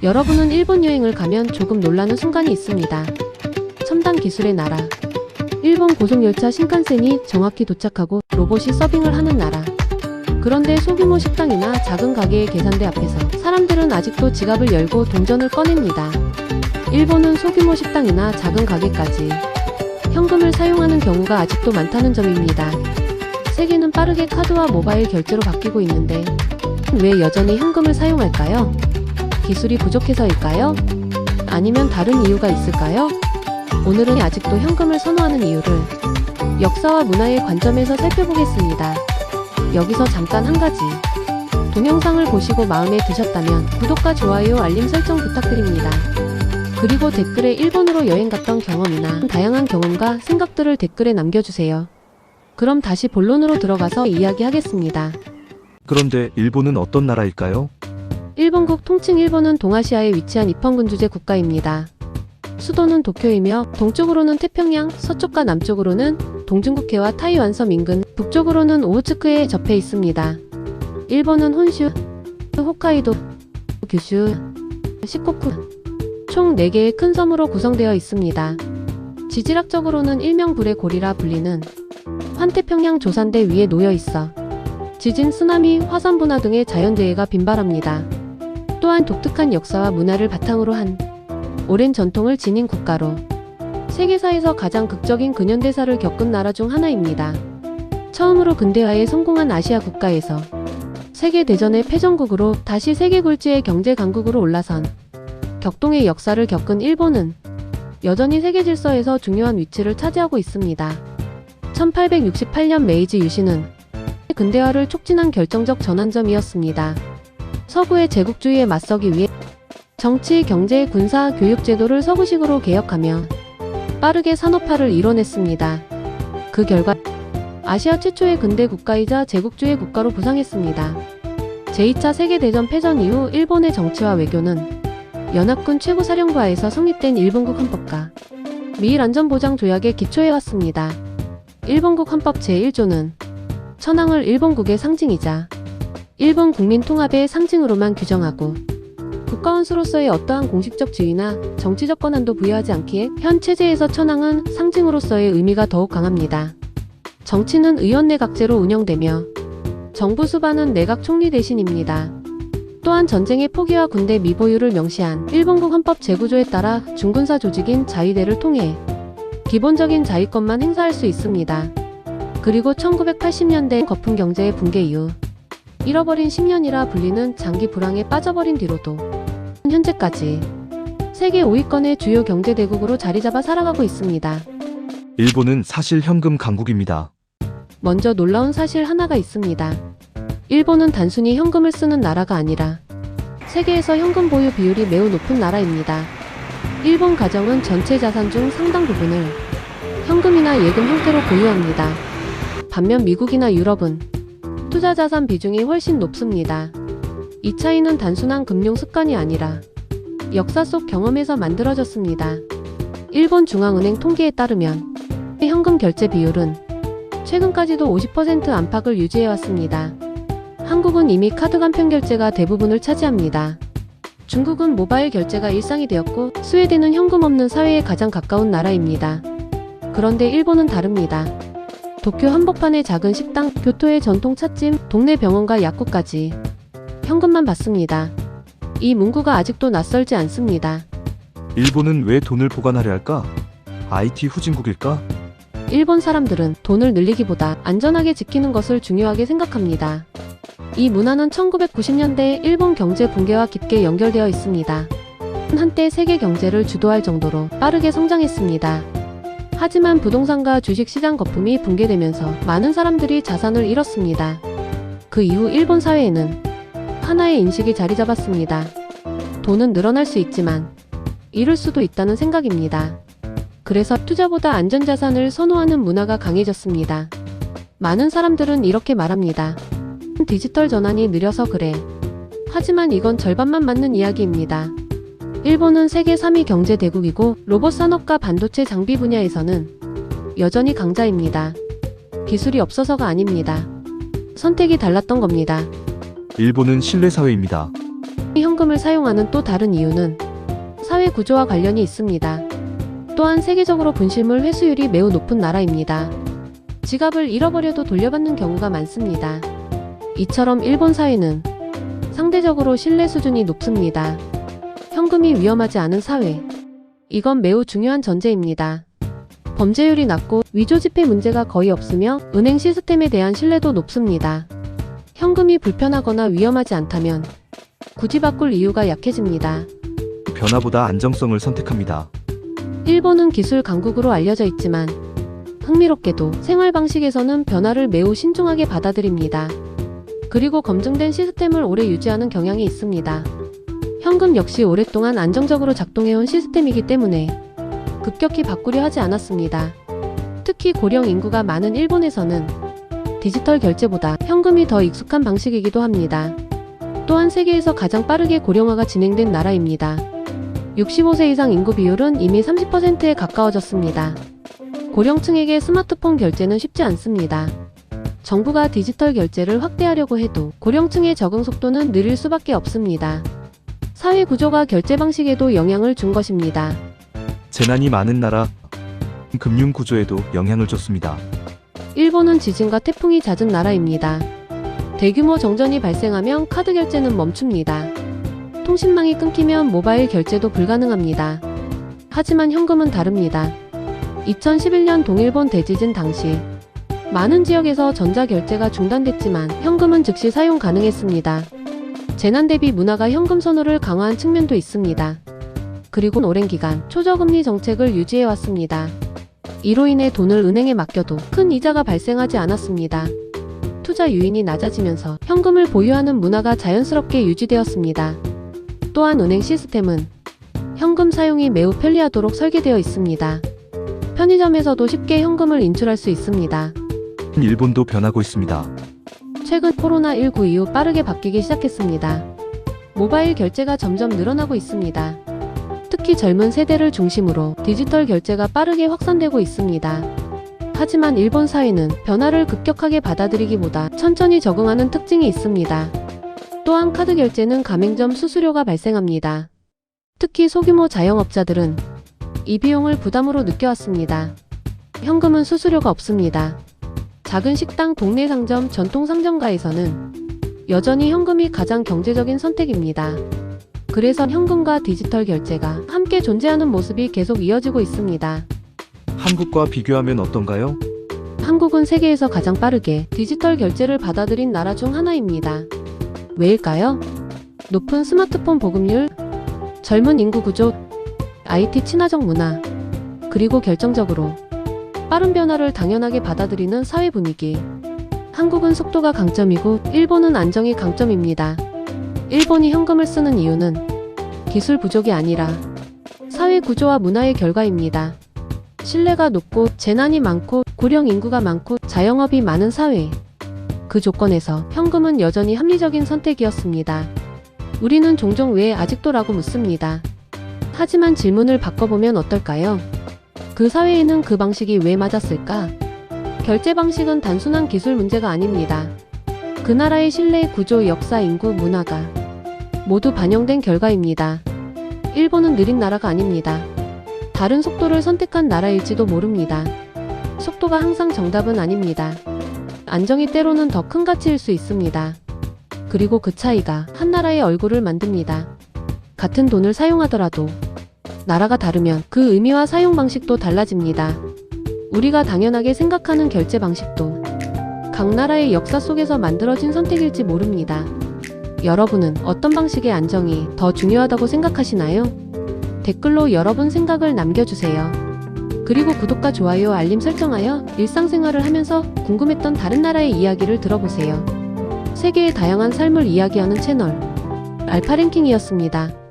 여러분은 일본 여행을 가면 조금 놀라는 순간이 있습니다. 첨단 기술의 나라. 일본 고속열차 신칸센이 정확히 도착하고 로봇이 서빙을 하는 나라. 그런데 소규모 식당이나 작은 가게의 계산대 앞에서 사람들은 아직도 지갑을 열고 동전을 꺼냅니다. 일본은 소규모 식당이나 작은 가게까지 현금을 사용하는 경우가 아직도 많다는 점입니다. 세계는 빠르게 카드와 모바일 결제로 바뀌고 있는데 왜 여전히 현금을 사용할까요? 기술이 부족해서일까요? 아니면 다른 이유가 있을까요? 오늘은 아직도 현금을 선호하는 이유를 역사와 문화의 관점에서 살펴보겠습니다. 여기서 잠깐 한 가지. 동영상을 보시고 마음에 드셨다면 구독과 좋아요, 알림 설정 부탁드립니다. 그리고 댓글에 일본으로 여행 갔던 경험이나 다양한 경험과 생각들을 댓글에 남겨주세요. 그럼 다시 본론으로 들어가서 이야기하겠습니다. 그런데 일본은 어떤 나라일까요? 일본국 통칭 일본은 동아시아에 위치한 입헌군주제 국가입니다. 수도는 도쿄이며 동쪽으로는 태평양, 서쪽과 남쪽으로는 동중국해와 타이완섬 인근, 북쪽으로는 오호츠크에 접해 있습니다. 일본은 혼슈, 홋카이도, 규슈, 시코쿠 총 4개의 큰 섬으로 구성되어 있습니다. 지질학적으로는 일명불의 고리라 불리는 환태평양 조산대 위에 놓여 있어 지진, 쓰나미, 화산 분화 등의 자연재해가 빈발합니다. 또한 독특한 역사와 문화를 바탕으로 한 오랜 전통을 지닌 국가로 세계사에서 가장 극적인 근현대사를 겪은 나라 중 하나입니다. 처음으로 근대화에 성공한 아시아 국가에서 세계대전의 패전국으로 다시 세계 굴지의 경제 강국으로 올라선 격동의 역사를 겪은 일본은 여전히 세계 질서에서 중요한 위치를 차지하고 있습니다. 1868년 메이지 유신은 근대화를 촉진한 결정적 전환점이었습니다. 서구의 제국주의에 맞서기 위해 정치, 경제, 군사, 교육 제도를 서구식으로 개혁하며 빠르게 산업화를 이뤄냈습니다. 그 결과 아시아 최초의 근대 국가이자 제국주의 국가로 부상했습니다. 제2차 세계대전 패전 이후 일본의 정치와 외교는 연합군 최고사령부 하에서 성립된 일본국 헌법과 미일안전보장조약에 기초해왔습니다. 일본국 헌법 제1조는 천황을 일본국의 상징이자 일본 국민 통합의 상징으로만 규정하고 국가원수로서의 어떠한 공식적 지위나 정치적 권한도 부여하지 않기에 현 체제에서 천황은 상징으로서의 의미가 더욱 강합니다. 정치는 의원내각제로 운영되며 정부 수반은 내각 총리 대신입니다. 또한 전쟁의 포기와 군대 미보유를 명시한 일본국 헌법 제9조에 따라 중군사 조직인 자위대를 통해 기본적인 자위권만 행사할 수 있습니다. 그리고 1980년대 거품 경제의 붕괴 이후 잃어버린 10년이라 불리는 장기 불황에 빠져버린 뒤로도 현재까지 세계 5위권의 주요 경제대국으로 자리잡아 살아가고 있습니다. 일본은 사실 현금 강국입니다. 먼저 놀라운 사실 하나가 있습니다. 일본은 단순히 현금을 쓰는 나라가 아니라 세계에서 현금 보유 비율이 매우 높은 나라입니다. 일본 가정은 전체 자산 중 상당 부분을 현금이나 예금 형태로 보유합니다. 반면 미국이나 유럽은 투자 자산 비중이 훨씬 높습니다. 이 차이는 단순한 금융 습관이 아니라 역사 속 경험에서 만들어졌습니다. 일본 중앙은행 통계에 따르면 현금 결제 비율은 최근까지도 50% 안팎을 유지해왔습니다. 한국은 이미 카드 간편 결제가 대부분을 차지합니다. 중국은 모바일 결제가 일상이 되었고 스웨덴은 현금 없는 사회에 가장 가까운 나라입니다. 그런데 일본은 다릅니다. 도쿄 한복판의 작은 식당, 교토의 전통 찻집, 동네 병원과 약국까지 현금만 받습니다. 이 문구가 아직도 낯설지 않습니다. 일본은 왜 돈을 보관하려 할까? IT 후진국일까? 일본 사람들은 돈을 늘리기보다 안전하게 지키는 것을 중요하게 생각합니다. 이 문화는 1990년대 일본 경제 붕괴와 깊게 연결되어 있습니다. 한때 세계 경제를 주도할 정도로 빠르게 성장했습니다. 하지만 부동산과 주식시장 거품이 붕괴되면서 많은 사람들이 자산을 잃었습니다. 그 이후 일본 사회에는 하나의 인식이 자리 잡았습니다. 돈은 늘어날 수 있지만 잃을 수도 있다는 생각입니다. 그래서 투자보다 안전자산을 선호하는 문화가 강해졌습니다. 많은 사람들은 이렇게 말합니다. 디지털 전환이 느려서 그래. 하지만 이건 절반만 맞는 이야기입니다. 일본은 세계 3위 경제 대국이고 로봇 산업과 반도체 장비 분야에서는 여전히 강자입니다. 기술이 없어서가 아닙니다. 선택이 달랐던 겁니다. 일본은 신뢰사회입니다. 현금을 사용하는 또 다른 이유는 사회 구조와 관련이 있습니다. 또한 세계적으로 분실물 회수율이 매우 높은 나라입니다. 지갑을 잃어버려도 돌려받는 경우가 많습니다. 이처럼 일본 사회는 상대적으로 신뢰 수준이 높습니다. 현금이 위험하지 않은 사회. 이건 매우 중요한 전제입니다. 범죄율이 낮고 위조 지폐 문제가 거의 없으며 은행 시스템에 대한 신뢰도 높습니다. 현금이 불편하거나 위험하지 않다면 굳이 바꿀 이유가 약해집니다. 변화보다 안정성을 선택합니다. 일본은 기술 강국으로 알려져 있지만 흥미롭게도 생활 방식에서는 변화를 매우 신중하게 받아들입니다. 그리고 검증된 시스템을 오래 유지하는 경향이 있습니다. 현금 역시 오랫동안 안정적으로 작동해온 시스템이기 때문에 급격히 바꾸려 하지 않았습니다. 특히 고령 인구가 많은 일본에서는 디지털 결제보다 현금이 더 익숙한 방식이기도 합니다. 또한 세계에서 가장 빠르게 고령화가 진행된 나라입니다. 65세 이상 인구 비율은 이미 30%에 가까워졌습니다. 고령층에게 스마트폰 결제는 쉽지 않습니다. 정부가 디지털 결제를 확대하려고 해도 고령층의 적응 속도는 느릴 수밖에 없습니다. 사회 구조가 결제 방식에도 영향을 준 것입니다. 재난이 많은 나라, 금융 구조에도 영향을 줬습니다. 일본은 지진과 태풍이 잦은 나라입니다. 대규모 정전이 발생하면 카드 결제는 멈춥니다. 통신망이 끊기면 모바일 결제도 불가능합니다. 하지만 현금은 다릅니다. 2011년 동일본 대지진 당시 많은 지역에서 전자결제가 중단됐지만 현금은 즉시 사용 가능했습니다. 재난 대비 문화가 현금 선호를 강화한 측면도 있습니다. 그리고 오랜 기간 초저금리 정책을 유지해왔습니다. 이로 인해 돈을 은행에 맡겨도 큰 이자가 발생하지 않았습니다. 투자 유인이 낮아지면서 현금을 보유하는 문화가 자연스럽게 유지되었습니다. 또한 은행 시스템은 현금 사용이 매우 편리하도록 설계되어 있습니다. 편의점에서도 쉽게 현금을 인출할 수 있습니다. 일본도 변하고 있습니다. 최근 코로나19 이후 빠르게 바뀌기 시작했습니다. 모바일 결제가 점점 늘어나고 있습니다. 특히 젊은 세대를 중심으로 디지털 결제가 빠르게 확산되고 있습니다. 하지만 일본 사회는 변화를 급격하게 받아들이기보다 천천히 적응하는 특징이 있습니다. 또한 카드 결제는 가맹점 수수료가 발생합니다. 특히 소규모 자영업자들은 이 비용을 부담으로 느껴왔습니다. 현금은 수수료가 없습니다. 작은 식당, 동네 상점, 전통 상점가에서는 여전히 현금이 가장 경제적인 선택입니다. 그래서 현금과 디지털 결제가 함께 존재하는 모습이 계속 이어지고 있습니다. 한국과 비교하면 어떤가요? 한국은 세계에서 가장 빠르게 디지털 결제를 받아들인 나라 중 하나입니다. 왜일까요? 높은 스마트폰 보급률, 젊은 인구 구조, IT 친화적 문화, 그리고 결정적으로 빠른 변화를 당연하게 받아들이는 사회 분위기. 한국은 속도가 강점이고 일본은 안정이 강점입니다. 일본이 현금을 쓰는 이유는 기술 부족이 아니라 사회 구조와 문화의 결과입니다. 신뢰가 높고 재난이 많고 고령 인구가 많고 자영업이 많은 사회. 그 조건에서 현금은 여전히 합리적인 선택이었습니다. 우리는 종종 왜 아직도라고 묻습니다. 하지만 질문을 바꿔보면 어떨까요? 그 사회에는 그 방식이 왜 맞았을까? 결제 방식은 단순한 기술 문제가 아닙니다. 그 나라의 신뢰, 구조, 역사, 인구, 문화가 모두 반영된 결과입니다. 일본은 느린 나라가 아닙니다. 다른 속도를 선택한 나라일지도 모릅니다. 속도가 항상 정답은 아닙니다. 안정이 때로는 더 큰 가치일 수 있습니다. 그리고 그 차이가 한 나라의 얼굴을 만듭니다. 같은 돈을 사용하더라도 나라가 다르면 그 의미와 사용 방식도 달라집니다. 우리가 당연하게 생각하는 결제 방식도 각 나라의 역사 속에서 만들어진 선택일지 모릅니다. 여러분은 어떤 방식의 안정이 더 중요하다고 생각하시나요? 댓글로 여러분 생각을 남겨주세요. 그리고 구독과 좋아요, 알림 설정하여 일상생활을 하면서 궁금했던 다른 나라의 이야기를 들어보세요. 세계의 다양한 삶을 이야기하는 채널 알파랭킹이었습니다.